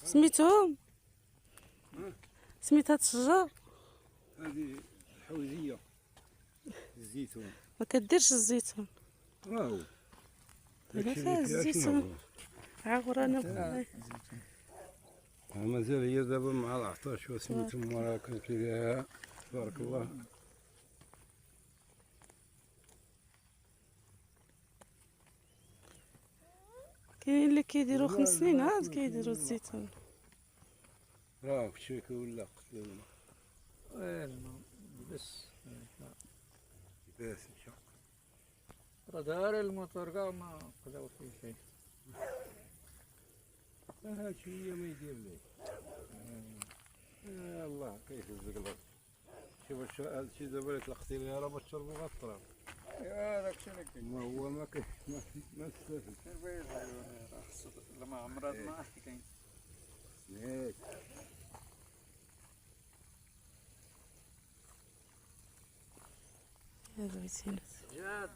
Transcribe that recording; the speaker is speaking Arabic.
سميتهم؟ ها؟ سميت هاد الشجر؟ هذه الحويجية الزيتون. ما كديرش الزيتون. راهو لا داكشي فيها اللي فيها الزيتون. شنو عاورانا هو مازال هي دابا مع العطاش وسميتهم راه كان فيها تبارك الله. كاين اللي كيديروا 5 سنين عاد كيديروا الزيتون. راه كشيك ولا قتلونا الماء بس باس مشى. راه دار الموتور كاع ما قداو فيه شيء. هادشي هي ما يدير ليه. الله كيف الزقلط. شوف هادشي دابا اللي تلقتي ليه راه باش تشربو غير التراب. يا داكشي اللي كاين. ما هو ما تستافد. راه خصو لما عمرات ما كاين. ياك هذا بيتينات. جاد